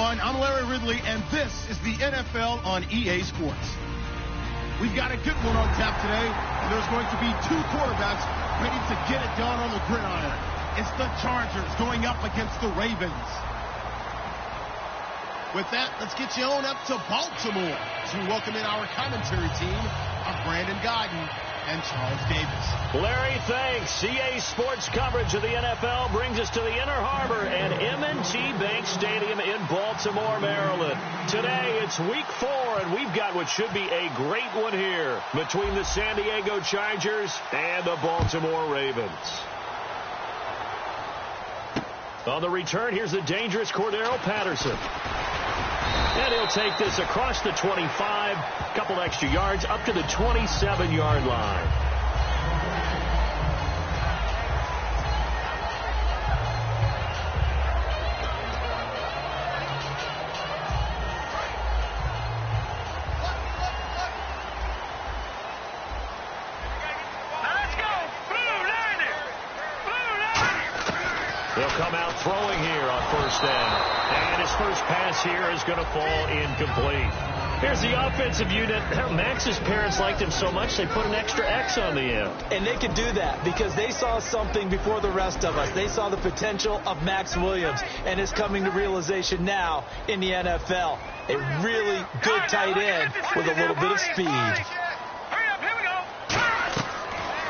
everyone. I'm Larry Ridley, and this is the NFL on EA Sports. We've got a good one on tap today, and there's going to be two quarterbacks ready to get it done on the gridiron. It's the Chargers going up against the Ravens. With that, let's get you on up to Baltimore to welcome in our commentary team of Brandon Guyton and Charles Davis. Larry, thanks. EA Sports coverage of the NFL brings us to the Inner Harbor and M&T Bank Stadium in Baltimore, Maryland. Today, it's week 4, and we've got what should be a great one here between the San Diego Chargers and the Baltimore Ravens. On the return, here's the dangerous Cordero Patterson. And he'll take this across the 25, a couple extra yards, up to the 27-yard line. He'll come out throwing here on first down. And his first pass here is going to fall incomplete. Here's the offensive unit. Max's parents liked him so much they put an extra X on the end. And they could do that because they saw something before the rest of us. They saw the potential of Max Williams, and it's coming to realization now in the NFL. A really good tight end with a little bit of speed.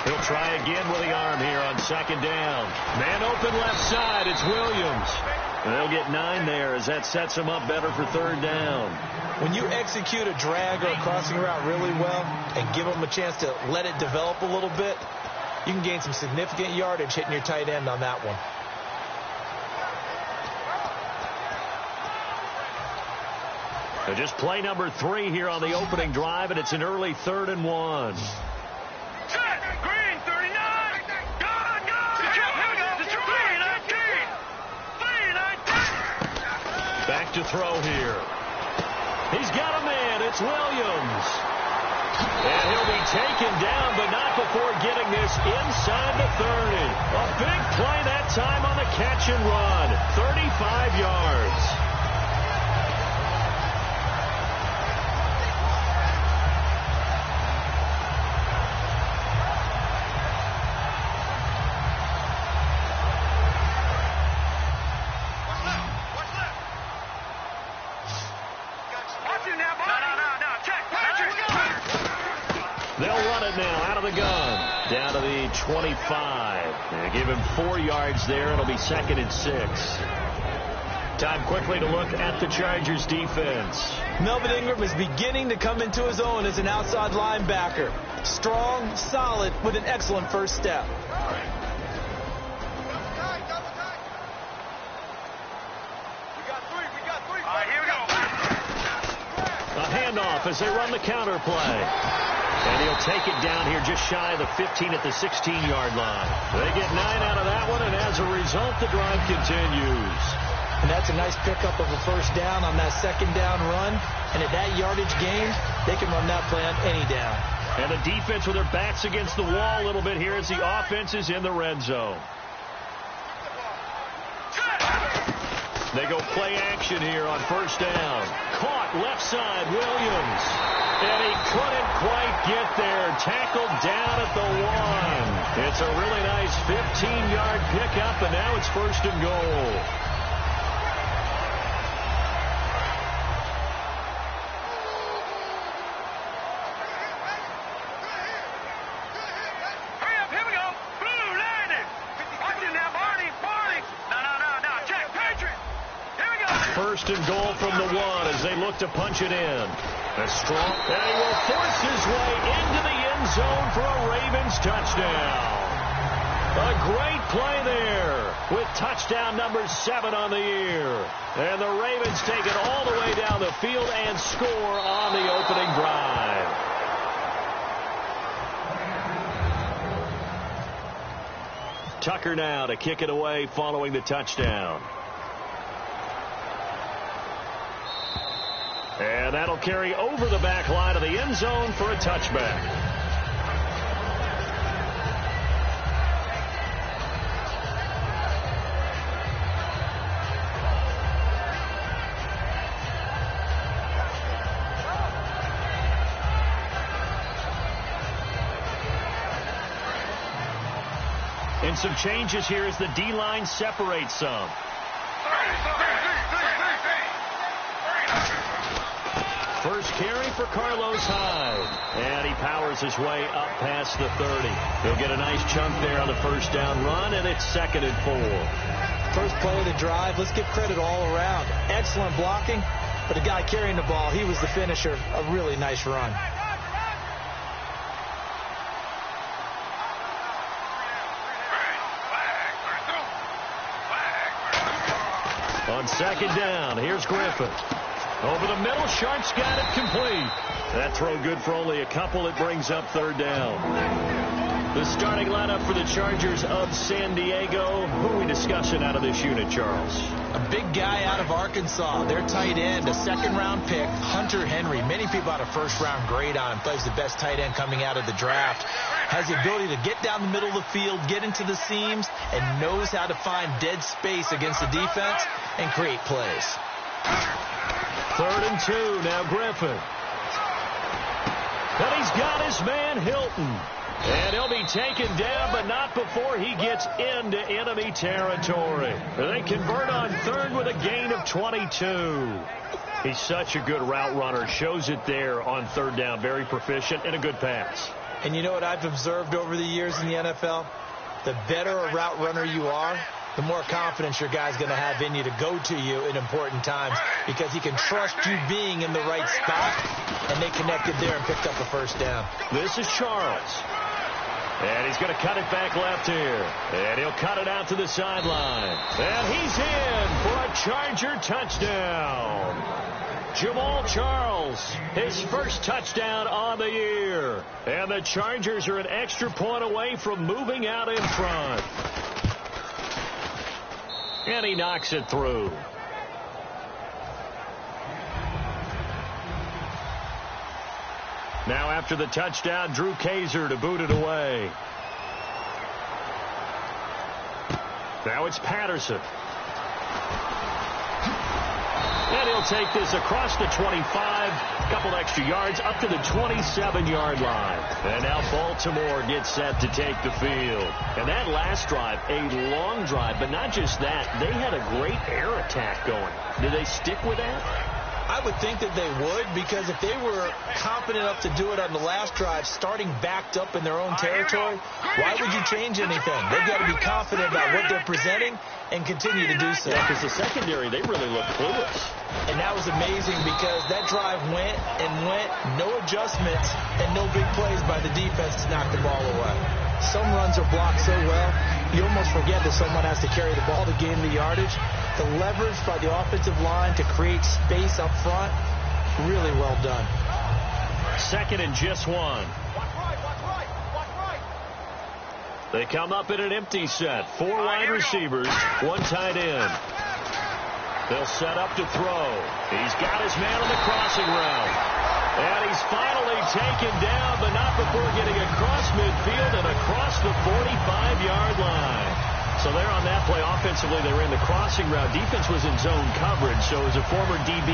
He'll try again with the arm here on second down. Man open left side. It's Williams. They'll get 9 there as that sets him up better for third down. When you execute a drag or a crossing route really well and give them a chance to let it develop a little bit, you can gain some significant yardage hitting your tight end on that one. So just play number 3 here on the opening drive, and it's an early 3rd and 1. Back to throw here. He's got a man. It's Williams. And he'll be taken down, but not before getting this inside the 30. A big play that time on the catch and run. 35 yards. They'll run it now out of the gun. Down to the 25. They give him 4 yards there. It'll be 2nd and 6. Time quickly to look at the Chargers defense. Melvin Ingram is beginning to come into his own as an outside linebacker. Strong, solid, with an excellent first step. A handoff as they run the counter play. And he'll take it down here just shy of the 15 at the 16-yard line. They get 9 out of that one, and as a result, the drive continues. And that's a nice pickup of a first down on that second down run. And at that yardage gain, they can run that play on any down. And the defense with their backs against the wall a little bit here as the offense is in the red zone. They go play action here on first down. Caught left side, Williams. And he couldn't quite get there. Tackled down at the 1. It's a really nice 15-yard pickup, and now it's 1st and goal. First and goal from the 1 as they look to punch it in. A strong, and he will force his way into the end zone for a Ravens touchdown. A great play there with touchdown number 7 on the year. And the Ravens take it all the way down the field and score on the opening drive. Tucker now to kick it away following the touchdown. And that'll carry over the back line of the end zone for a touchback. And some changes here as the D-line separates some. First carry for Carlos Hyde. And he powers his way up past the 30. He'll get a nice chunk there on the first down run, and it's 2nd and 4. First play of the drive, let's give credit all around. Excellent blocking, but the guy carrying the ball, he was the finisher. A really nice run. On 2nd down, here's Griffin. Over the middle, Sharp's got it complete. That throw good for only a couple. It brings up 3rd down. The starting lineup for the Chargers of San Diego. Who are we discussing out of this unit, Charles? A big guy out of Arkansas. Their tight end, a 2nd-round pick, Hunter Henry. Many people had a 1st-round grade on him. Plays the best tight end coming out of the draft. Has the ability to get down the middle of the field, get into the seams, and knows how to find dead space against the defense and create plays. 3rd and 2. Now Griffin. And he's got his man Hilton. And he'll be taken down, but not before he gets into enemy territory. They convert on 3rd with a gain of 22. He's such a good route runner. Shows it there on 3rd down. Very proficient and a good pass. And you know what I've observed over the years in the NFL? The better a route runner you are, the more confidence your guy's going to have in you to go to you in important times because he can trust you being in the right spot, and they connected there and picked up a 1st down. This is Charles. And he's going to cut it back left here. And he'll cut it out to the sideline. And he's in for a Charger touchdown. Jamal Charles, his first touchdown on the year. And the Chargers are an extra point away from moving out in front. And he knocks it through. Now after the touchdown, Drew Kaiser to boot it away. Now it's Patterson. And he'll take this across the 25, a couple extra yards, up to the 27-yard line. And now Baltimore gets set to take the field. And that last drive, a long drive, but not just that, they had a great air attack going. Did they stick with that? I would think that they would, because if they were confident enough to do it on the last drive, starting backed up in their own territory, why would you change anything? They've got to be confident about what they're presenting and continue to do so. Yeah, because the secondary, they really look clueless. And that was amazing because that drive went and went, no adjustments, and no big plays by the defense to knock the ball away. Some runs are blocked so well, you almost forget that someone has to carry the ball to gain the yardage. The leverage by the offensive line to create space up front, really well done. 2nd and just 1. They come up in an empty set. 4 wide receivers, 1 tight end. They'll set up to throw. He's got his man on the crossing route. And he's finally taken down, but not before getting across midfield and across the 45-yard line. So there on that play, offensively, they ran the crossing route. Defense was in zone coverage. So as a former DB,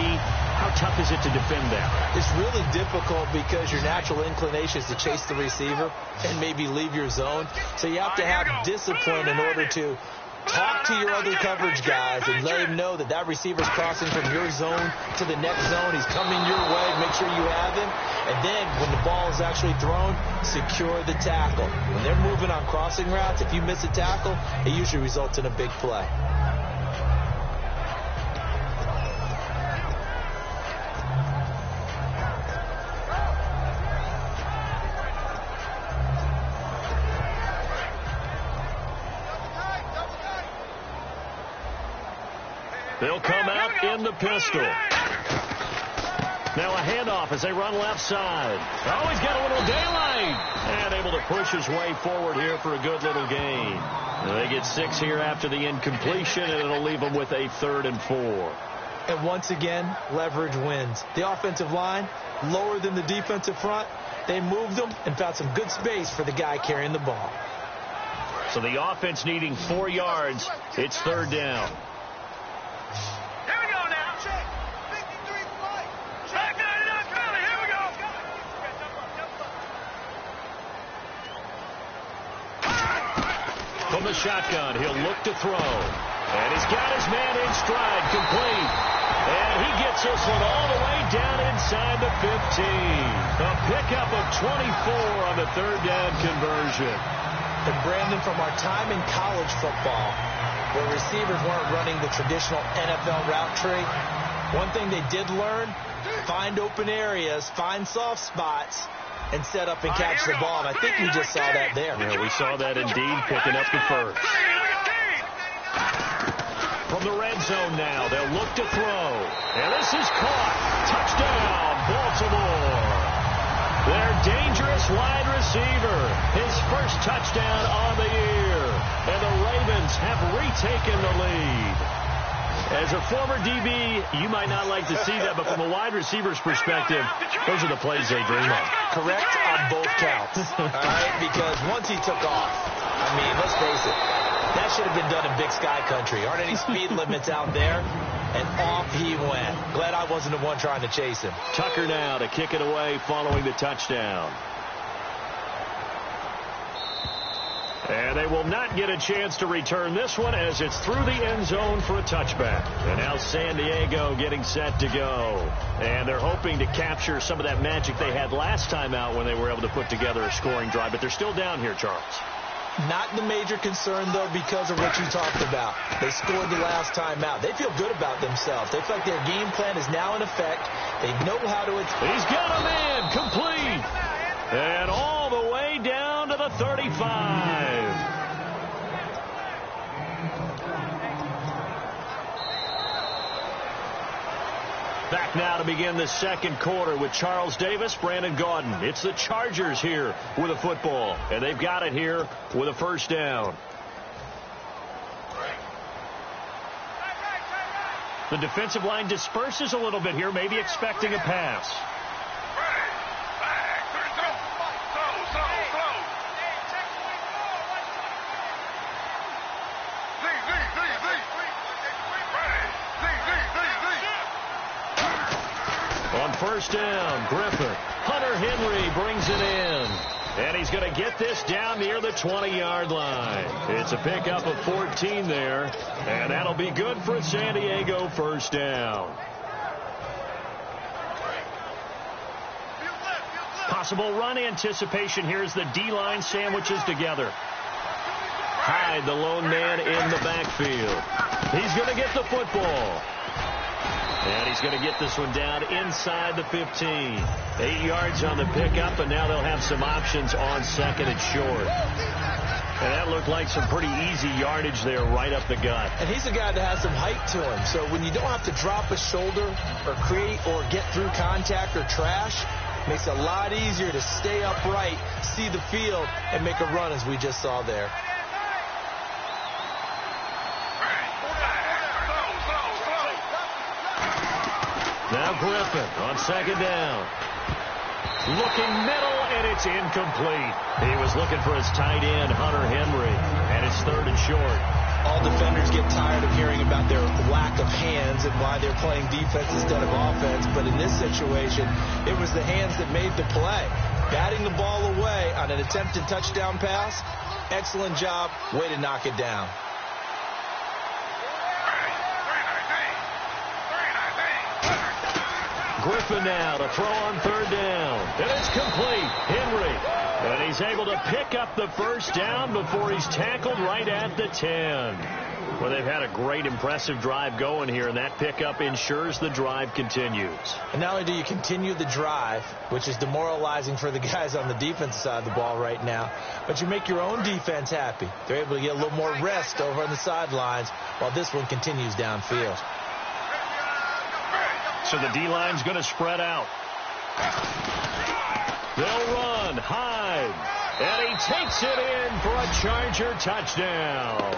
how tough is it to defend that? It's really difficult because your natural inclination is to chase the receiver and maybe leave your zone. So you have to have discipline in order to talk to your other coverage guys and let him know that that receiver's crossing from your zone to the next zone. He's coming your way. Make sure you have him. And then when the ball is actually thrown, secure the tackle. When they're moving on crossing routes, if you miss a tackle, it usually results in a big play. They'll come out in the pistol. Now a handoff as they run left side. Oh, he's got a little daylight. And able to push his way forward here for a good little gain. And they get 6 here after the incompletion, and it'll leave them with a 3rd and 4. And once again, leverage wins. The offensive line, lower than the defensive front. They moved them and found some good space for the guy carrying the ball. So the offense needing 4 yards. It's 3rd down. from the shotgun. He'll look to throw. And he's got his man in stride, complete. And he gets this one all the way down inside the 15. A pickup of 24 on the third down conversion. And Brandon, from our time in college football, where receivers weren't running the traditional NFL route tree, one thing they did learn, find open areas, find soft spots, and set up and catch the ball. And I think we just saw that there. Yeah, we saw that indeed, picking up the first. From the red zone now, they'll look to throw. And this is caught. Touchdown, Baltimore. Their dangerous wide receiver. His first touchdown on the year. And the Ravens have retaken the lead. As a former DB, you might not like to see that, but from a wide receiver's perspective, those are the plays they dream of. Correct on both counts. All right, because once he took off, I mean, let's face it, that should have been done in Big Sky Country. Aren't any speed limits out there? And off he went. Glad I wasn't the one trying to chase him. Tucker now to kick it away following the touchdown. And they will not get a chance to return this one as it's through the end zone for a touchback. And now San Diego getting set to go. And they're hoping to capture some of that magic they had last time out when they were able to put together a scoring drive. But they're still down here, Charles. Not the major concern, though, because of what you talked about. They scored the last time out. They feel good about themselves. They feel like their game plan is now in effect. They know how to... He's got a man complete. And all the way down to the 35. Back now to begin the second quarter with Charles Davis, Brandon Gaudin. It's the Chargers here with a football, and they've got it here with a first down. The defensive line disperses a little bit here, maybe expecting a pass. On first down, Griffin. Hunter Henry brings it in. And he's going to get this down near the 20-yard line. It's a pickup of 14 there. And that'll be good for a San Diego first down. Possible run anticipation here as the D-line sandwiches together. Hyde, the lone man in the backfield. He's going to get the football. And he's going to get this one down inside the 15. 8 yards on the pickup, and now they'll have some options on second and short. And that looked like some pretty easy yardage there right up the gut. And he's a guy that has some height to him. So when you don't have to drop a shoulder or create or get through contact or trash, makes it a lot easier to stay upright, see the field, and make a run as we just saw there. Now Griffin on second down. Looking middle, and it's incomplete. He was looking for his tight end, Hunter Henry, and it's third and short. All defenders get tired of hearing about their lack of hands and why they're playing defense instead of offense. But in this situation, it was the hands that made the play. Batting the ball away on an attempted touchdown pass. Excellent job. Way to knock it down. Griffin now to throw on third down. And it's complete. Henry. And he's able to pick up the first down before he's tackled right at the 10. Well, they've had a great, impressive drive going here, and that pickup ensures the drive continues. And not only do you continue the drive, which is demoralizing for the guys on the defensive side of the ball right now, but you make your own defense happy. They're able to get a little more rest over on the sidelines while this one continues downfield. So the D-line's going to spread out. They'll run. Hyde. And he takes it in for a Charger touchdown.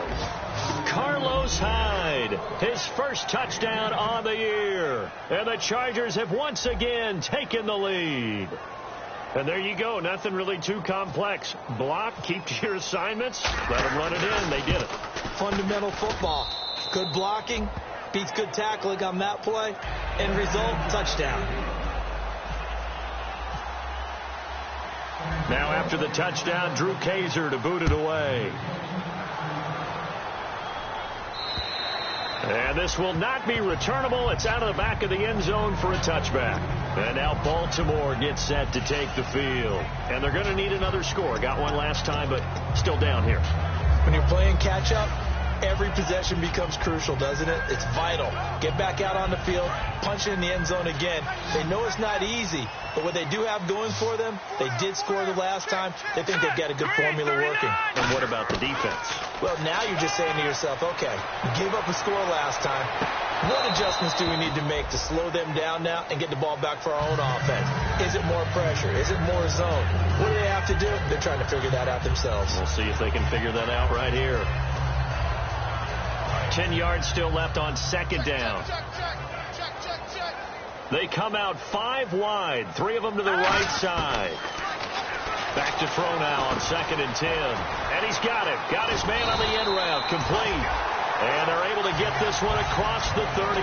Carlos Hyde, his first touchdown on the year. And the Chargers have once again taken the lead. And there you go. Nothing really too complex. Block, keep to your assignments, let them run it in. They did it. Fundamental football. Good blocking beats good tackling on that play. End result, touchdown. Now after the touchdown, Drew Kaiser to boot it away. And this will not be returnable. It's out of the back of the end zone for a touchback. And now Baltimore gets set to take the field. And they're going to need another score. Got one last time, but still down here. When you're playing catch-up, every possession becomes crucial, doesn't it? It's vital. Get back out on the field, punch it in the end zone again. They know it's not easy, but what they do have going for them, they did score the last time. They think they've got a good formula working. And what about the defense? Well, now you're just saying to yourself, okay, we gave up a score last time. What adjustments do we need to make to slow them down now and get the ball back for our own offense? Is it more pressure? Is it more zone? What do they have to do? They're trying to figure that out themselves. We'll see if they can figure that out right here. 10 yards still left on second down. They come out 5 wide, 3 of them to the right side. Back to throw now on 2nd and 10. And he's got it. Got his man on the end route. Complete. And they're able to get this one across the 35.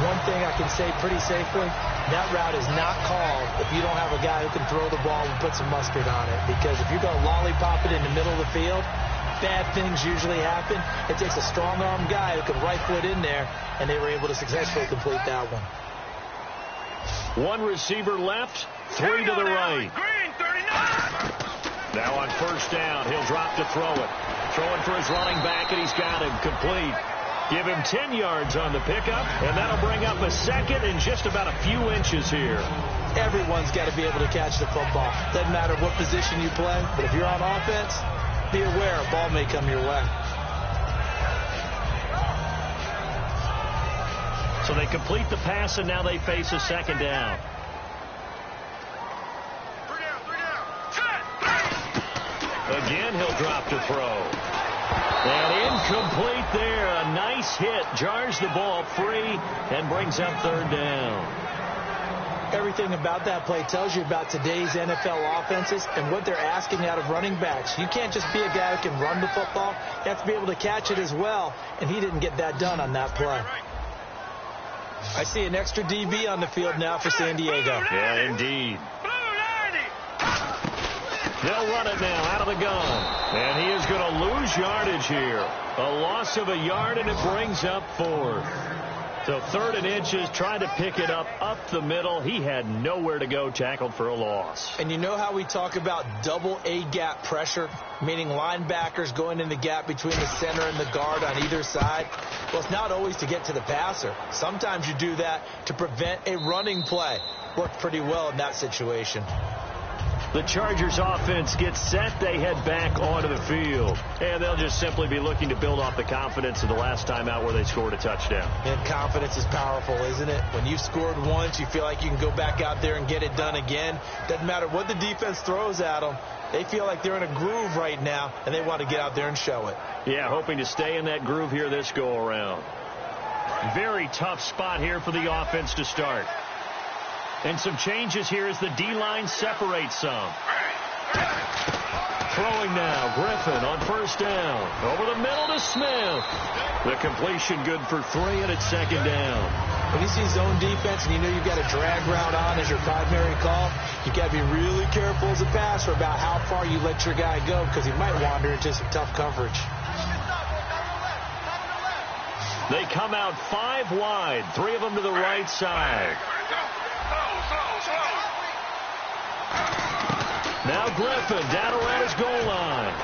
One thing I can say pretty safely, that route is not called if you don't have a guy who can throw the ball and put some mustard on it. Because if you're going to lollipop it in the middle of the field, bad things usually happen. It takes a strong-arm guy who can right foot in there, and they were able to successfully complete that one. 1 receiver left, 3 to the right. Now on first down, he'll drop to throw it. Throwing for his running back, and he's got him complete. Give him 10 yards on the pickup, and that'll bring up a second in just about a few inches here. Everyone's got to be able to catch the football. Doesn't matter what position you play, but if you're on offense, be aware a ball may come your way. So they complete the pass, and now they face a second down. Again, he'll drop to throw. And incomplete there. A nice hit. Jars the ball free and brings up 3rd down. Everything about that play tells you about today's NFL offenses and what they're asking out of running backs. You can't just be a guy who can run the football. You have to be able to catch it as well, and he didn't get that done on that play. I see an extra DB on the field now for San Diego. Yeah, indeed. They'll run it now out of the gun. And he is going to lose yardage here. A loss of a yard, and it brings up 4th. So 3rd and inches, trying to pick it up the middle. He had nowhere to go, tackled for a loss. And you know how we talk about double A-gap pressure, meaning linebackers going in the gap between the center and the guard on either side? Well, it's not always to get to the passer. Sometimes you do that to prevent a running play. Worked pretty well in that situation. The Chargers offense gets set. They head back onto the field. And they'll just simply be looking to build off the confidence of the last time out where they scored a touchdown. And confidence is powerful, isn't it? When you've scored once, you feel like you can go back out there and get it done again. Doesn't matter what the defense throws at them. They feel like they're in a groove right now, and they want to get out there and show it. Yeah, hoping to stay in that groove here this go-around. Very tough spot here for the offense to start. And some changes here as the D-line separates some. Throwing now, Griffin on first down. Over the middle to Smith. The completion good for 3, and it's 2nd down. When you see zone defense and you know you've got a drag route on as your primary call, you've got to be really careful as a passer about how far you let your guy go because he might wander into some tough coverage. They come out 5 wide, 3 of them to the right side. Now Griffin down around his goal line.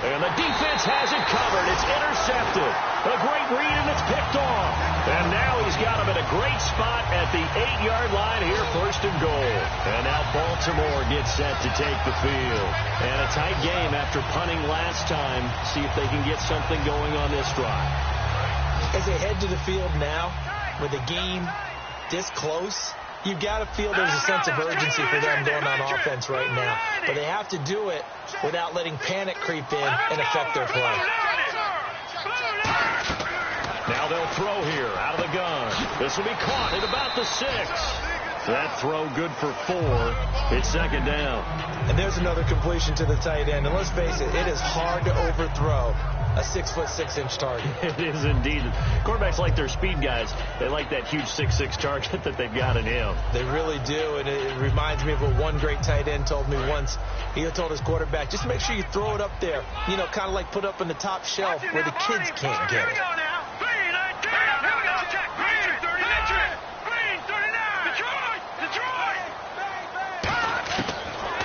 And the defense has it covered. It's intercepted. A great read, and it's picked off. And now he's got him at a great spot at the 8-yard line here, 1st and goal. And now Baltimore gets set to take the field. And a tight game after punting last time. See if they can get something going on this drive. As they head to the field now, with the game this close, you've got to feel there's a sense of urgency for them going on offense right now. But they have to do it without letting panic creep in and affect their play. Now they'll throw here out of the gun. This will be caught at about the 6. That throw good for 4. It's 2nd down. And there's another completion to the tight end. And let's face it, it is hard to overthrow a 6'6" target. It is indeed. Quarterbacks like their speed guys. They like that huge 6'6" target that they've got in him. They really do, and it reminds me of what one great tight end told me once. He told his quarterback, just make sure you throw it up there, you know, kind of like put up in the top shelf where the kids can't get it.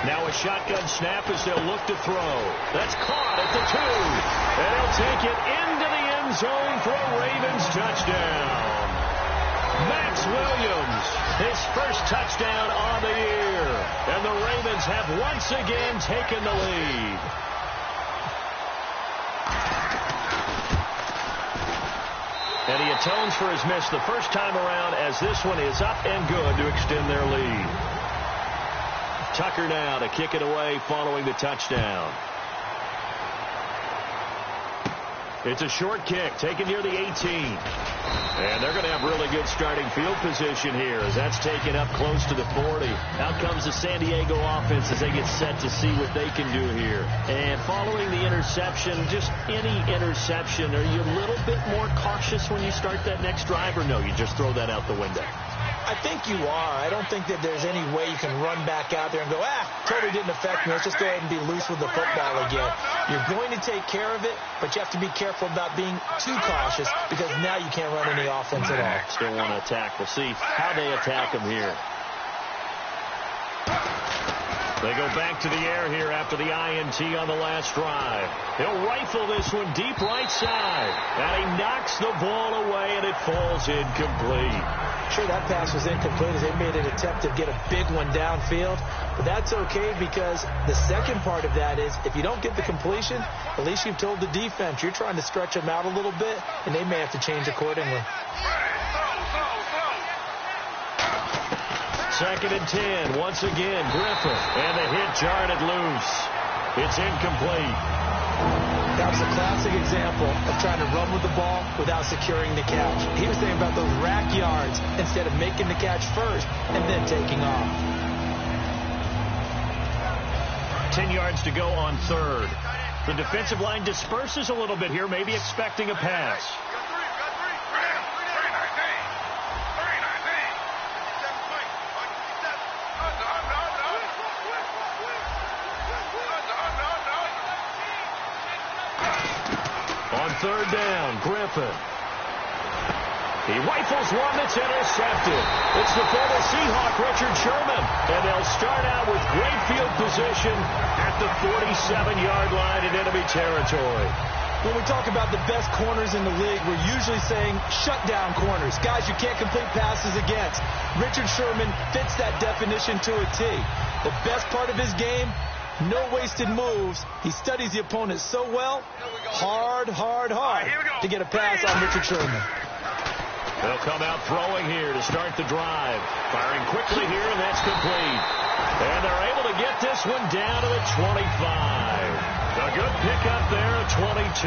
Now a shotgun snap as they'll look to throw. That's caught at the 2. And he'll take it into the end zone for a Ravens touchdown. Max Williams, his first touchdown on the year. And the Ravens have once again taken the lead. And he atones for his miss the first time around as this one is up and good to extend their lead. Tucker now to kick it away following the touchdown. It's a short kick taken near the 18. And they're going to have really good starting field position here as that's taken up close to the 40. Out comes the San Diego offense as they get set to see what they can do here. And following the interception, just any interception, are you a little bit more cautious when you start that next drive, or no, you just throw that out the window? I think you are. I don't think that there's any way you can run back out there and go, totally didn't affect me. Let's just go ahead and be loose with the football again. You're going to take care of it, but you have to be careful about being too cautious because now you can't run any offense at all. Still want to attack. We'll see how they attack them here. They go back to the air here after the INT on the last drive. He'll rifle this one deep right side. And he knocks the ball away, and it falls incomplete. Sure, that pass was incomplete as they made an attempt to get a big one downfield. But that's okay because the second part of that is if you don't get the completion, at least you've told the defense you're trying to stretch them out a little bit, and they may have to change accordingly. 2nd and 10. Once again, Griffin. And the hit jarred it loose. It's incomplete. That was a classic example of trying to run with the ball without securing the catch. He was thinking about those rack yards instead of making the catch first and then taking off. 10 yards to go on 3rd. The defensive line disperses a little bit here, maybe expecting a pass. On 3rd down, Griffin. He rifles one that's intercepted. It's the former Seahawk, Richard Sherman. And they'll start out with great field position at the 47-yard line in enemy territory. When we talk about the best corners in the league, we're usually saying shutdown corners. Guys you can't complete passes against. Richard Sherman fits that definition to a T. The best part of his game, no wasted moves. He studies the opponent so well. Hard to get a pass on Richard Sherman. They'll come out throwing here to start the drive. Firing quickly here, and that's complete. And they're able to get this one down to the 25. A good pickup there at 22.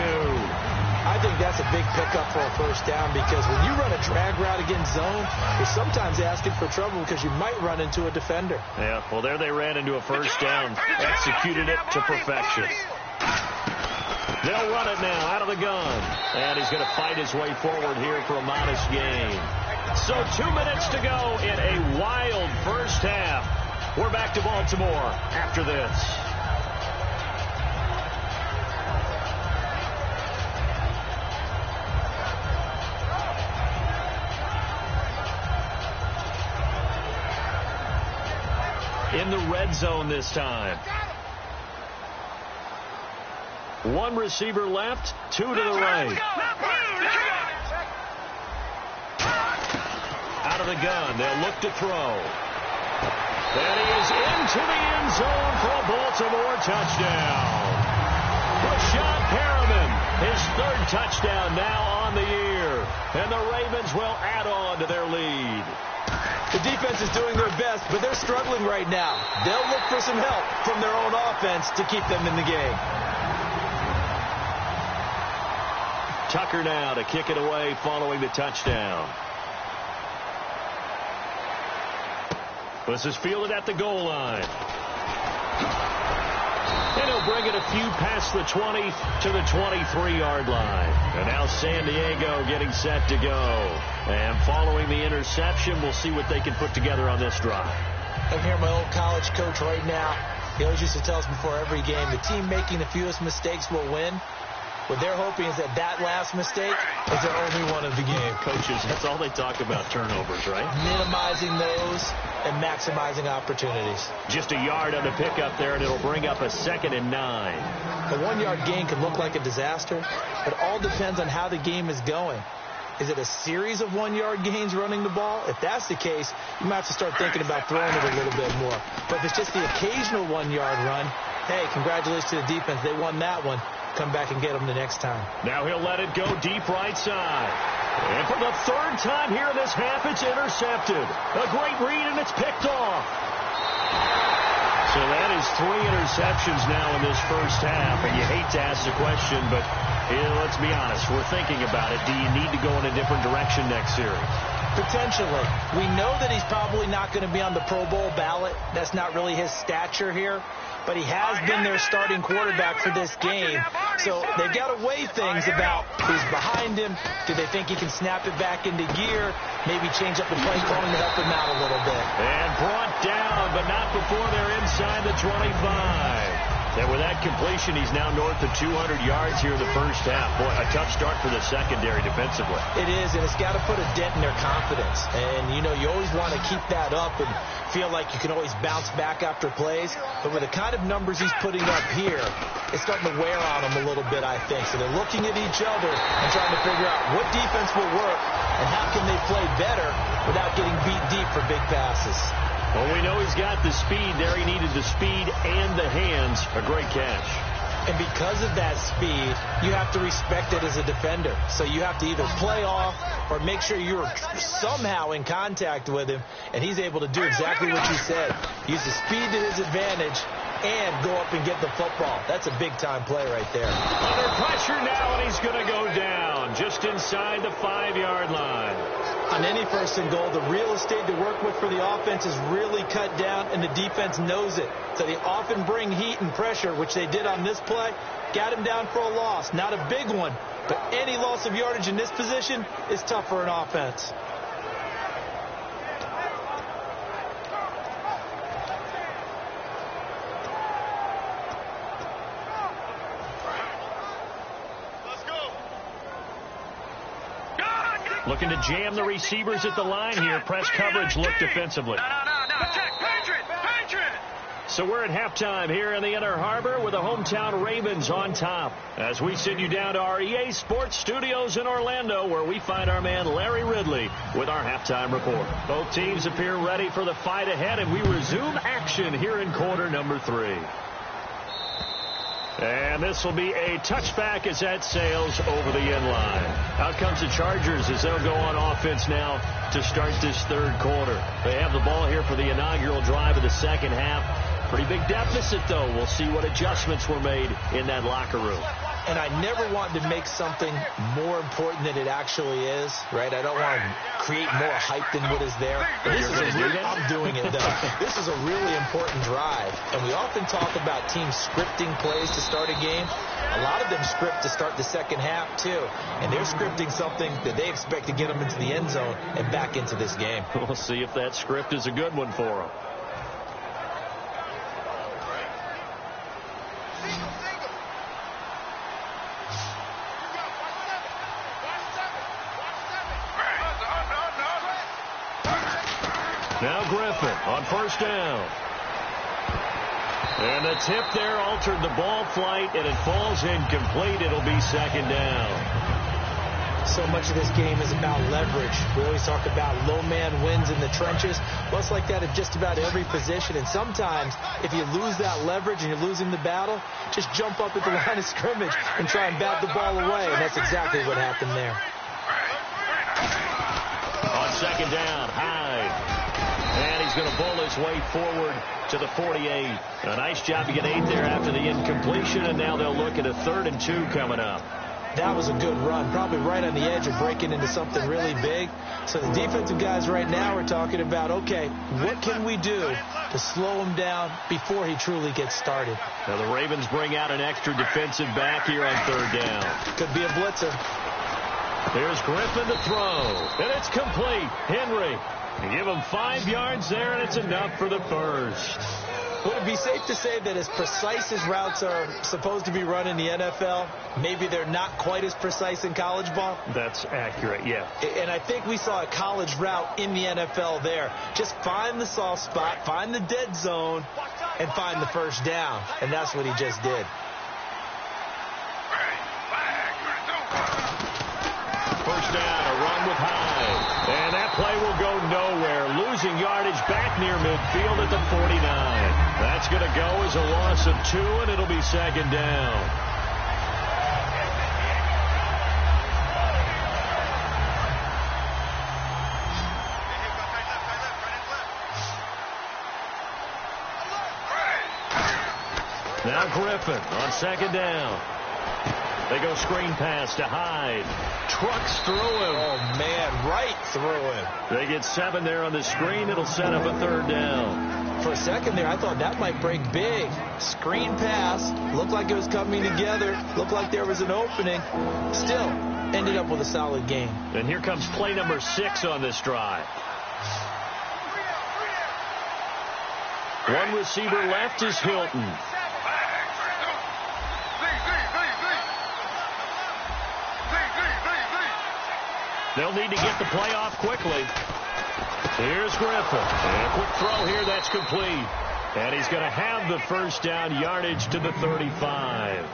I think that's a big pickup for a first down because when you run a drag route against zone, you're sometimes asking for trouble because you might run into a defender. Yeah, well, there they ran into a first down. Executed it to perfection. They'll run it now out of the gun. And he's going to fight his way forward here for a modest gain. So 2 minutes to go in a wild first half. We're back to Baltimore after this. In the red zone this time. 1 receiver left, 2 to the right. Out of the gun, they'll look to throw. And he is into the end zone for a Baltimore touchdown. Rashad Perriman, his 3rd touchdown now on the year. And the Ravens will add on to their lead. The defense is doing their best, but they're struggling right now. They'll look for some help from their own offense to keep them in the game. Tucker now to kick it away following the touchdown. This is fielded at the goal line. And he'll bring it few past the 20 to the 23-yard line. And now San Diego getting set to go. And following the interception, we'll see what they can put together on this drive. I'm here, my old college coach right now. He always used to tell us before every game, the team making the fewest mistakes will win. What they're hoping is that last mistake is their only one of the game. Coaches, that's all they talk about, turnovers, right? Minimizing those and maximizing opportunities. Just a yard on the pickup there, and it'll bring up a 2nd and 9. A 1-yard gain can look like a disaster. It all depends on how the game is going. Is it a series of 1-yard gains running the ball? If that's the case, you might have to start thinking about throwing it a little bit more. But if it's just the occasional 1-yard run, hey, congratulations to the defense. They won that one. Come back and get them the next time. Now he'll let it go deep right side. And for the 3rd time here in this half, it's intercepted. A great read, and it's picked off. So that is 3 interceptions now in this first half. And you hate to ask the question, but let's be honest. We're thinking about it. Do you need to go in a different direction next series? Potentially. We know that he's probably not going to be on the Pro Bowl ballot. That's not really his stature here. But he has been their starting quarterback for this game. So they've got to weigh things about who's behind him. Do they think he can snap it back into gear? Maybe change up the play calling to help him out a little bit. And brought down, but not before they're inside the 25. And with that completion, he's now north of 200 yards here in the first half. Boy, a tough start for the secondary defensively. It is, and it's got to put a dent in their confidence. And, you know, you always want to keep that up and feel like you can always bounce back after plays. But with the kind of numbers he's putting up here, it's starting to wear on them a little bit, I think. So they're looking at each other and trying to figure out what defense will work and how can they play better without getting beat deep for big passes. Well, we know he's got the speed there. He needed the speed and the hands. A great catch. And because of that speed, you have to respect it as a defender. So you have to either play off or make sure you're somehow in contact with him. And he's able to do exactly what you said. Use the speed to his advantage and go up and get the football. That's a big-time play right there. Under pressure now, and he's going to go down just inside the 5-yard line. On any 1st and goal, the real estate to work with for the offense is really cut down, and the defense knows it. So they often bring heat and pressure, which they did on this play. Got him down for a loss. Not a big one, but any loss of yardage in this position is tough for an offense. Looking to jam the receivers at the line here. Press coverage look defensively. No. Check. Patriot. So we're at halftime here in the Inner Harbor with the hometown Ravens on top. As we send you down to our EA Sports Studios in Orlando, where we find our man Larry Ridley with our halftime report. Both teams appear ready for the fight ahead, and we resume action here in quarter number 3. And this will be a touchback as that sails over the end line. Out comes the Chargers as they'll go on offense now to start this 3rd quarter. They have the ball here for the inaugural drive of the 2nd half. Pretty big deficit, though. We'll see what adjustments were made in that locker room. And I never want to make something more important than it actually is, right? I don't want to create more hype than what is there. I'm doing it, though. This is a really important drive. And we often talk about teams scripting plays to start a game. A lot of them script to start the 2nd half, too. And they're scripting something that they expect to get them into the end zone and back into this game. We'll see if that script is a good one for them. Now Griffin on 1st down. And the tip there altered the ball flight, and it falls incomplete. It'll be 2nd down. So much of this game is about leverage. We always talk about low man wins in the trenches. Well, it's like that at just about every position. And sometimes, if you lose that leverage and you're losing the battle, just jump up at the line of scrimmage and try and bat the ball away. And that's exactly what happened there. On 2nd down, Hyde. And he's going to bowl his way forward to the 48. A nice job to get 8 there after the incompletion, and now they'll look at a 3rd and 2 coming up. That was a good run, probably right on the edge of breaking into something really big. So the defensive guys right now are talking about, okay, what can we do to slow him down before he truly gets started? Now the Ravens bring out an extra defensive back here on third down. Could be a blitzer. Here's Griffin to throw, and it's complete. Henry, you give him 5 yards there, and it's enough for the first. Would it be safe to say that as precise as routes are supposed to be run in the NFL, maybe they're not quite as precise in college ball? That's accurate, yeah. And I think we saw a college route in the NFL there. Just find the soft spot, find the dead zone, and find the first down. And that's what he just did. First down, a run with Hyde. And that play will go nowhere. Losing yardage back near midfield at the 49. That's going to go as a loss of 2, and it'll be second down. Now Griffin on second down. They go screen pass to Hyde. Trucks through him. Oh, man, right through him. They get 7 there on the screen. It'll set up a third down. For a second there, I thought that might break big. Screen pass. Looked like it was coming together. Looked like there was an opening. Still, ended up with a solid game. And here comes play number 6 on this drive. One receiver left is Hilton. They'll need to get the play off quickly. Here's Griffin. And a quick throw here. That's complete. And he's going to have the first down, yardage to the 35.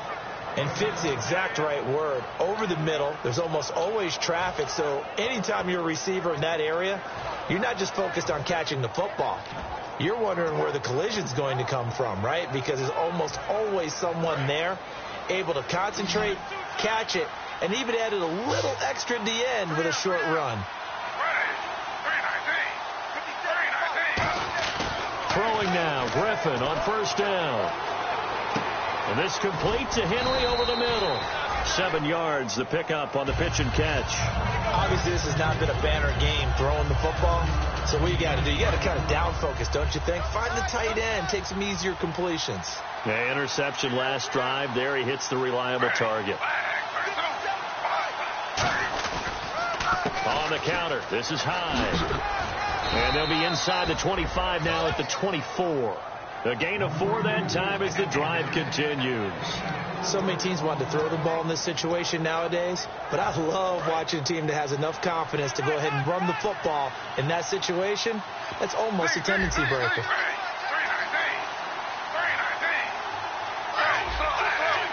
And fits the exact right word. Over the middle, there's almost always traffic. So anytime you're a receiver in that area, you're not just focused on catching the football. You're wondering where the collision's going to come from, right? Because there's almost always someone there able to concentrate, catch it, and even added a little extra at the end with a short run. Throwing now, Griffin on first down. And this complete to Henry over the middle. 7 yards, the pickup on the pitch and catch. Obviously, this has not been a banner game throwing the football. So what you got to do, you got to kind of down focus, don't you think? Find the tight end, take some easier completions. Yeah, interception last drive. There he hits the reliable target. On the counter, this is Hyde. And they'll be inside the 25 now at the 24. A gain of 4 that time as the drive continues. So many teams want to throw the ball in this situation nowadays, but I love watching a team that has enough confidence to go ahead and run the football in that situation. That's almost a tendency breaker.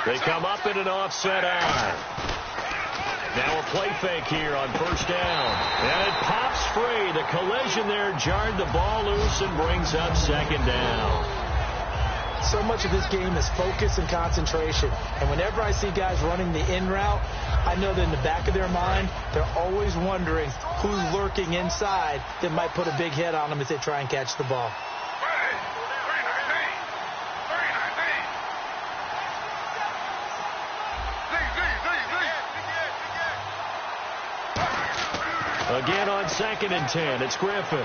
They come up in an offset eye. Now a play fake here on first down. And it pops free. The collision there jarred the ball loose and brings up second down. So much of this game is focus and concentration. And whenever I see guys running the in route, I know that in the back of their mind, they're always wondering who's lurking inside that might put a big hit on them as they try and catch the ball. Again on 2nd and 10, it's Griffin.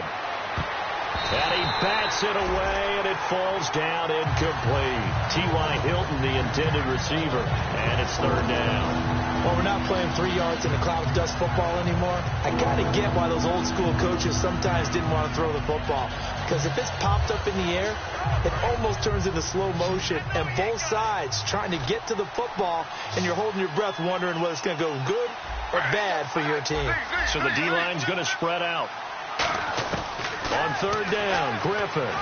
And he bats it away, and it falls down incomplete. T.Y. Hilton, the intended receiver, and it's third down. Well, we're not playing 3 yards in a cloud of dust football anymore. I got to get why those old school coaches sometimes didn't want to throw the football. Because if it's popped up in the air, it almost turns into slow motion, and both sides trying to get to the football, and you're holding your breath wondering whether it's going to go good or bad for your team. So the D-line's going to spread out. On third down, Griffin.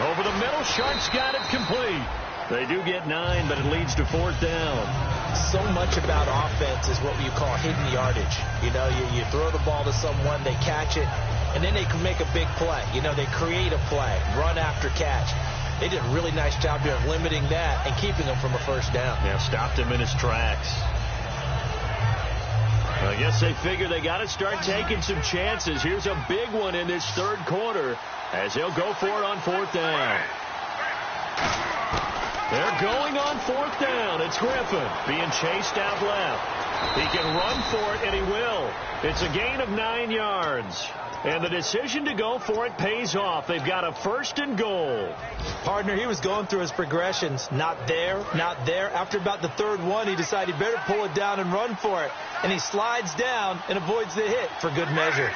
Over the middle, Sharks got it complete. They do get 9, but it leads to 4th down. So much about offense is what you call hidden yardage. You know, you throw the ball to someone, they catch it, and then they can make a big play. You know, they create a play, run after catch. They did a really nice job here of limiting that and keeping him from a first down. Yeah, stopped him in his tracks. I guess they figure they got to start taking some chances. Here's a big one in this third quarter as they'll go for it on 4th down. They're going on 4th down. It's Griffin being chased out left. He can run for it, and he will. It's a gain of 9 yards. And the decision to go for it pays off. They've got a 1st and goal. Partner, he was going through his progressions. Not there, not there. After about the 3rd one, he decided he better pull it down and run for it. And he slides down and avoids the hit for good measure.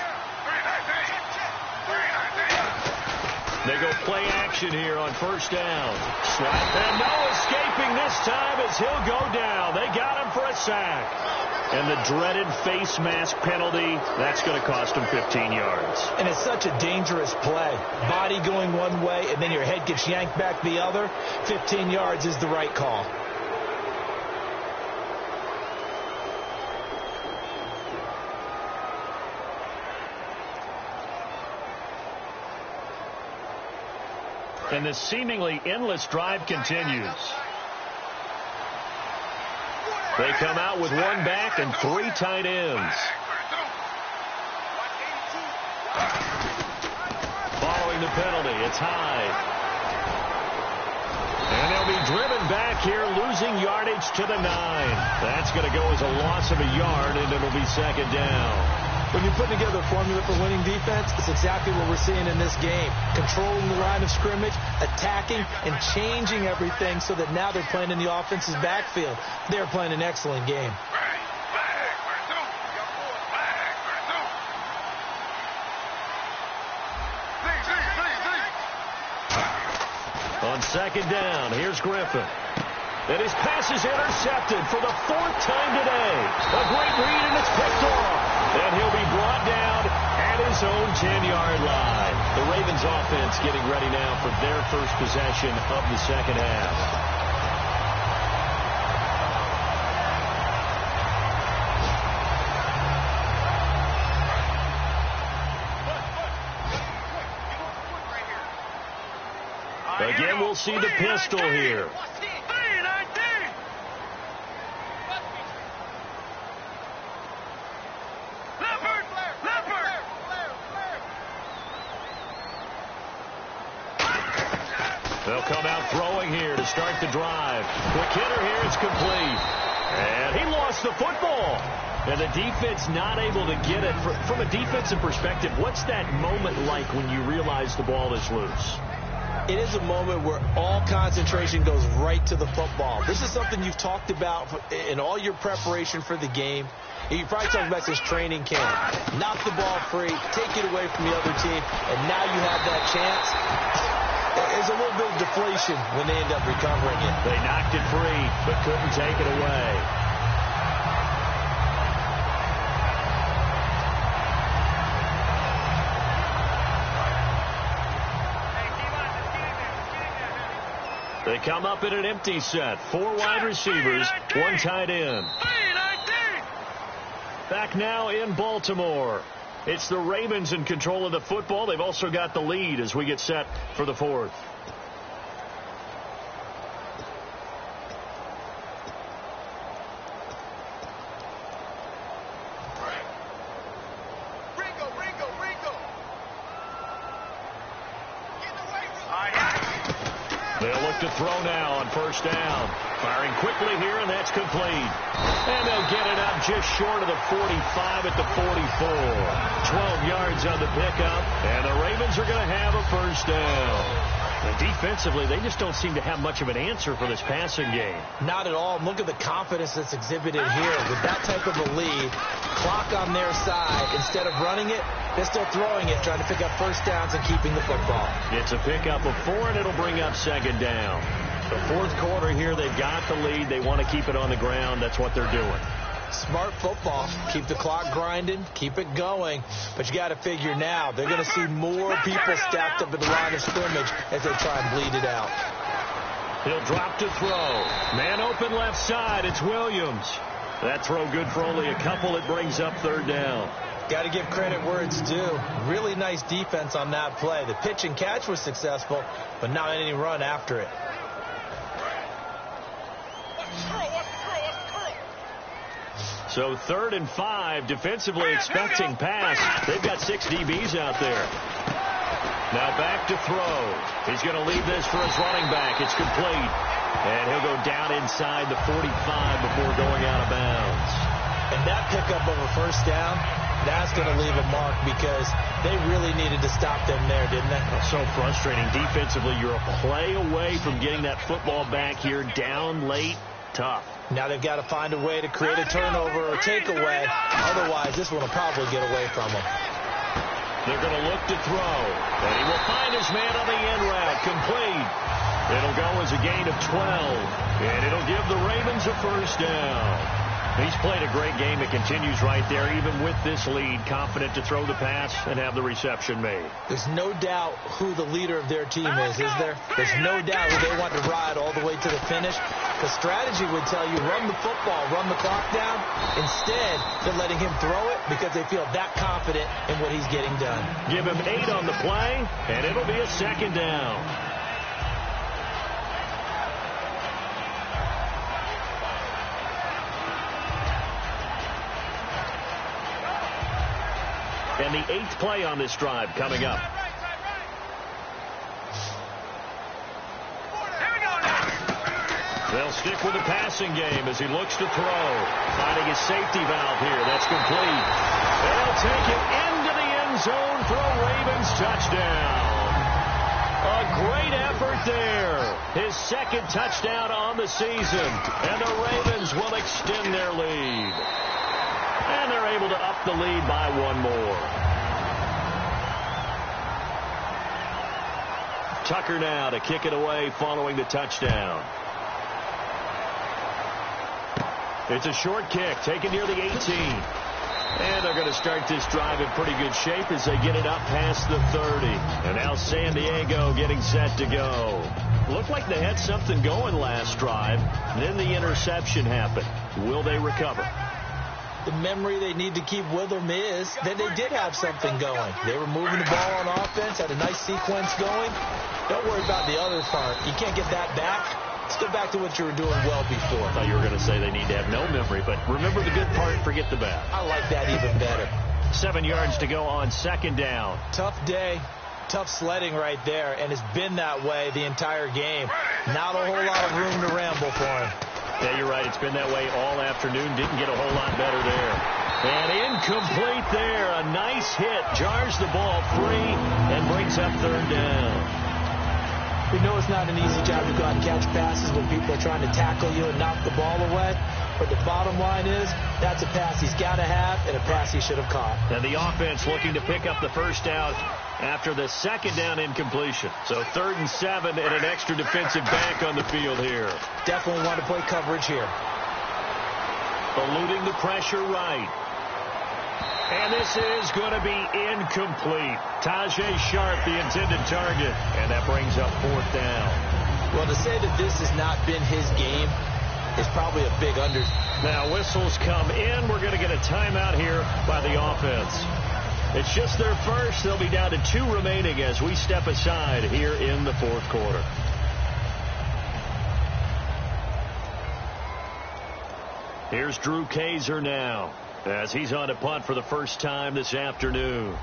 They go play action here on 1st down. Slap, and no escaping this time as he'll go down. They got him for a sack. And the dreaded face mask penalty, that's going to cost him 15 yards. And it's such a dangerous play. Body going one way, and then your head gets yanked back the other. 15 yards is the right call. And this seemingly endless drive continues. They come out with 1 back and 3 tight ends. Following the penalty, it's Hyde. And they'll be driven back here, losing yardage to the 9. That's going to go as a loss of a yard, and it'll be 2nd down. When you're putting together a formula for winning defense, it's exactly what we're seeing in this game. Controlling the line of scrimmage, attacking, and changing everything so that now they're playing in the offense's backfield. They're playing an excellent game. On 2nd down, here's Griffin. And his pass is intercepted for the 4th time today. A great read, and it's picked off. And he'll be brought down at his own 10-yard line. The Ravens offense getting ready now for their first possession of the 2nd half. Again, we'll see the pistol here. They'll come out throwing here to start the drive. Quick hitter here, it's complete. And he lost the football. And the defense not able to get it. From a defensive perspective, what's that moment like when you realize the ball is loose? It is a moment where all concentration goes right to the football. This is something you've talked about in all your preparation for the game. You probably talked about this training camp. Knock the ball free, take it away from the other team, and now you have that chance. There's a little bit of deflation when they end up recovering it. They knocked it free, but couldn't take it away. They come up in an empty set. 4 wide receivers, 1 tight end. Back now in Baltimore. It's the Ravens in control of the football. They've also got the lead as we get set for the 4th. They'll look to throw now on 1st down. Firing quickly here, and that's complete. And they'll get it up just short of the 45 at the 44. 12 yards on the pickup, and the Ravens are going to have a 1st down. And defensively, they just don't seem to have much of an answer for this passing game. Not at all. Look at the confidence that's exhibited here. With that type of a lead, clock on their side, instead of running it, they're still throwing it, trying to pick up 1st downs and keeping the football. It's a pickup of 4, and it'll bring up 2nd down. The 4th quarter here, they've got the lead. They want to keep it on the ground. That's what they're doing. Smart football. Keep the clock grinding. Keep it going. But you got to figure now, they're going to see more people stacked up at the line of scrimmage as they try and bleed it out. He'll drop to throw. Man open left side. It's Williams. That throw good for only a couple. It brings up 3rd down. Got to give credit where it's due. Really nice defense on that play. The pitch and catch was successful, but not any run after it. So 3rd and 5, defensively expecting pass. They've got 6 DBs out there. Now back to throw. He's going to leave this for his running back. It's complete. And he'll go down inside the 45 before going out of bounds. And that pickup of a first down, that's going to leave a mark because they really needed to stop them there, didn't they? So frustrating. Defensively, you're a play away from getting that football back here down late. Tough. Now they've got to find a way to create a turnover or takeaway. Otherwise, this one will probably get away from them. They're going to look to throw. And he will find his man on the end route. Complete. It'll go as a gain of 12. And it'll give the Ravens a first down. He's played a great game. It continues right there, even with this lead, confident to throw the pass and have the reception made. There's no doubt who the leader of their team is there? There's no doubt who they want to ride all the way to the finish. The strategy would tell you run the football, run the clock down. Instead, they're letting him throw it because they feel that confident in what he's getting done. Give him 8 on the play, and it'll be a second down. And the 8th play on this drive coming up. They'll stick with the passing game as he looks to throw. Finding his safety valve here. That's complete. They'll take it into the end zone for a Ravens touchdown. A great effort there. His second touchdown on the season. And the Ravens will extend their lead. And they're able to up the lead by one more. Tucker now to kick it away following the touchdown. It's a short kick taken near the 18. And they're going to start this drive in pretty good shape as they get it up past the 30. And now San Diego getting set to go. Looked like they had something going last drive. Then the interception happened. Will they recover? The memory they need to keep with them is that they did have something going. They were moving the ball on offense, had a nice sequence going. Don't worry about the other part. You can't get that back. Let's get back to what you were doing well before. I thought you were going to say they need to have no memory, but remember the good part, forget the bad. I like that even better. 7 yards to go on second down. Tough day, tough sledding right there, and it's been that way the entire game. Not a whole lot of room to ramble for him. Yeah, you're right. It's been that way all afternoon. Didn't get a whole lot better there. And incomplete there. A nice hit. Jars the ball free and brings up third down. We know it's not an easy job to go out and catch passes when people are trying to tackle you and knock the ball away. But the bottom line is, that's a pass he's got to have and a pass he should have caught. And the offense looking to pick up the first down after the second down incompletion. So 3rd and 7 and an extra defensive back on the field here. Definitely want to play coverage here. Eluding the pressure right. And this is going to be incomplete. Tajay Sharp, the intended target. And that brings up 4th down. Well, to say that this has not been his game is probably a big under. Now whistles come in. We're going to get a timeout here by the offense. It's just their first. They'll be down to 2 remaining as we step aside here in the 4th quarter. Here's Drew Kaiser now as he's on a punt for the first time this afternoon.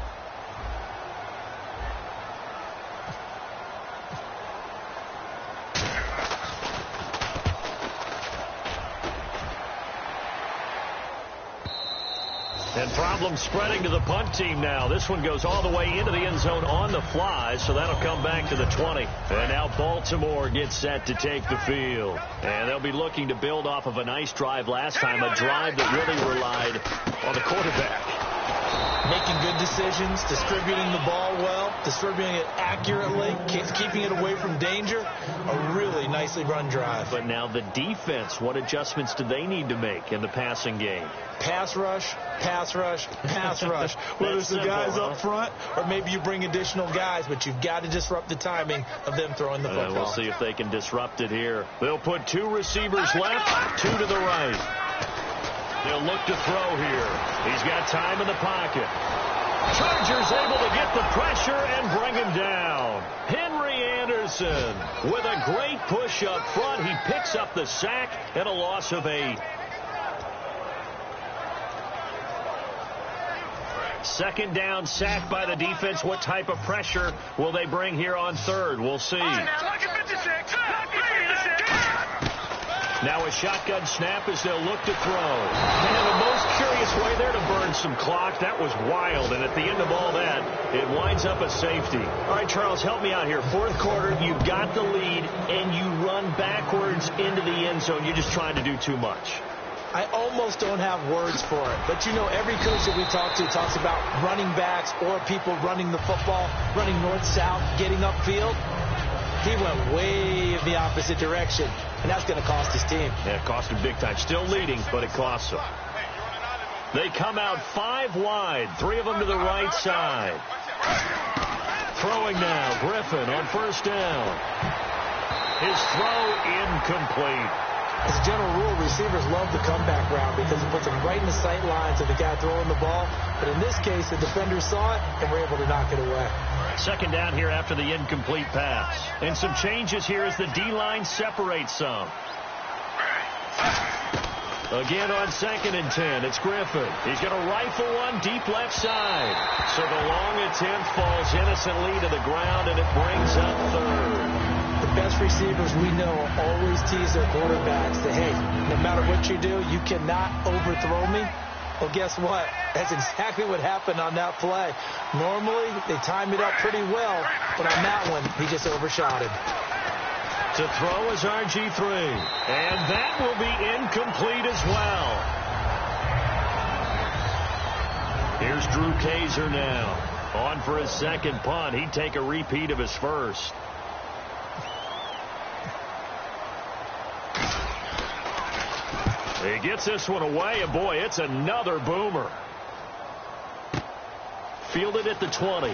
And problems spreading to the punt team now. This one goes all the way into the end zone on the fly, so that'll come back to the 20. And now Baltimore gets set to take the field. And they'll be looking to build off of a nice drive last time, a drive that really relied on the quarterback. Making good decisions, distributing the ball well, distributing it accurately, keeping it away from danger. A really nicely run drive. But now the defense, what adjustments do they need to make in the passing game? Pass rush, pass rush, pass rush. Whether it's the guys up front or maybe you bring additional guys, but you've got to disrupt the timing of them throwing the football. We'll see if they can disrupt it here. They'll put 2 receivers left, 2 to the right. They'll look to throw here. He's got time in the pocket. Chargers able to get the pressure and bring him down. Henry Anderson with a great push up front. He picks up the sack and a loss of 8. Second down, sack by the defense. What type of pressure will they bring here on 3rd? We'll see. Now a shotgun snap as they'll look to throw. And the most curious way there to burn some clock. That was wild. And at the end of all that, it winds up a safety. All right, Charles, help me out here. Fourth quarter, you've got the lead, and you run backwards into the end zone. You're just trying to do too much. I almost don't have words for it. But, you know, every coach that we talk to talks about running backs or people running the football, running north-south, getting upfield. He went way in the opposite direction, and that's going to cost his team. Yeah, it cost him big time. Still leading, but it costs him. They come out 5 wide, 3 of them to the right side. Throwing now, Griffin on first down. His throw incomplete. As a general rule, receivers love the comeback route because it puts them right in the sight lines of the guy throwing the ball. But in this case, the defenders saw it and were able to knock it away. Second down here after the incomplete pass. And some changes here as the D-line separates some. Again on 2nd and 10, it's Griffin. He's going to rifle one deep left side. So the long attempt falls innocently to the ground, and it brings up 3rd. The best receivers we know always tease their quarterbacks that, hey, no matter what you do, you cannot overthrow me. Well, guess what? That's exactly what happened on that play. Normally, they time it up pretty well, but on that one, he just overshot it. To throw is RG3, and that will be incomplete as well. Here's Drew Kaiser now. On for his second punt. He'd take a repeat of his first. He gets this one away, and boy, it's another boomer. Fielded at the 20.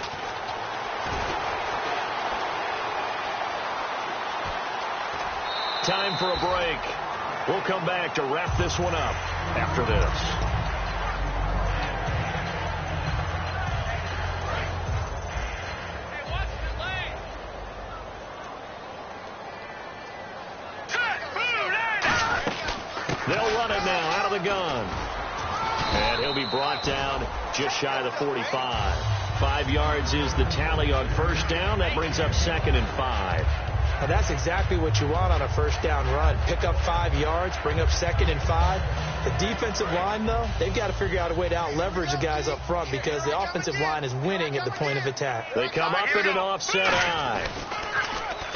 Time for a break. We'll come back to wrap this one up after this. They'll run it now out of the gun. And he'll be brought down just shy of the 45. 5 yards is the tally on first down. That brings up 2nd and 5. And that's exactly what you want on a first down run. Pick up 5 yards, bring up 2nd and 5. The defensive line, though, they've got to figure out a way to out-leverage the guys up front because the offensive line is winning at the point of attack. They come up in an offset eye.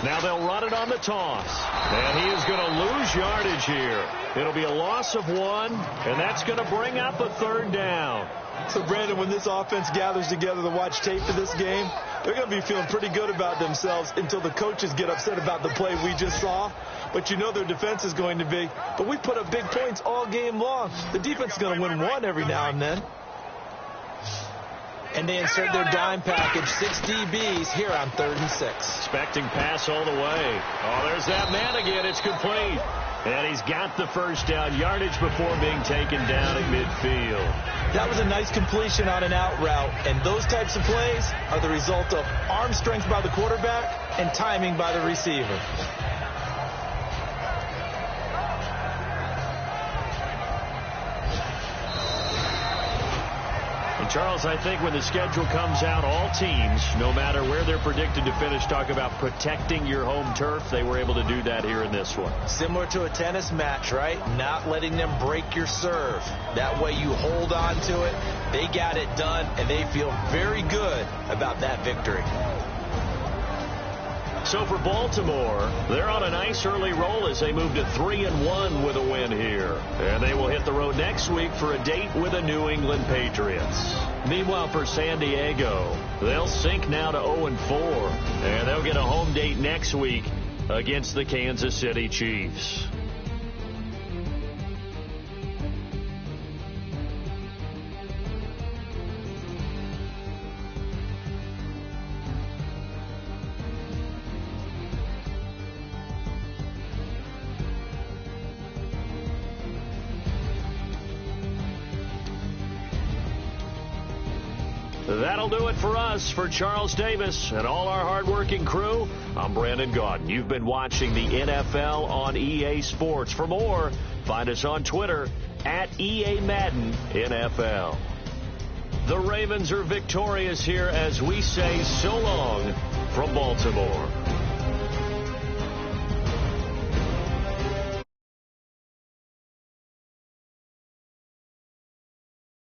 Now they'll run it on the toss. And he is going to lose yardage here. It'll be a loss of 1, and that's going to bring up a 3rd down. So, Brandon, when this offense gathers together to watch tape for this game, they're going to be feeling pretty good about themselves until the coaches get upset about the play we just saw. But you know their defense is going to be. But we put up big points all game long. The defense is going to win one every now and then. And they insert their dime package, 6 DBs here on 3rd and 6. Expecting pass all the way. Oh, there's that man again. It's complete. And he's got the first down yardage before being taken down at midfield. That was a nice completion on an out route. And those types of plays are the result of arm strength by the quarterback and timing by the receiver. Charles, I think when the schedule comes out, all teams, no matter where they're predicted to finish, talk about protecting your home turf. They were able to do that here in this one. Similar to a tennis match, right? Not letting them break your serve. That way you hold on to it. They got it done, and they feel very good about that victory. So for Baltimore, they're on a nice early roll as they move to 3-1 with a win here. And they will hit the road next week for a date with the New England Patriots. Meanwhile, for San Diego, they'll sink now to 0-4. And they'll get a home date next week against the Kansas City Chiefs. That'll do it for us. For Charles Davis and all our hardworking crew, I'm Brandon Gaudin. You've been watching the NFL on EA Sports. For more, find us on Twitter at EA Madden NFL. The Ravens are victorious here as we say so long from Baltimore.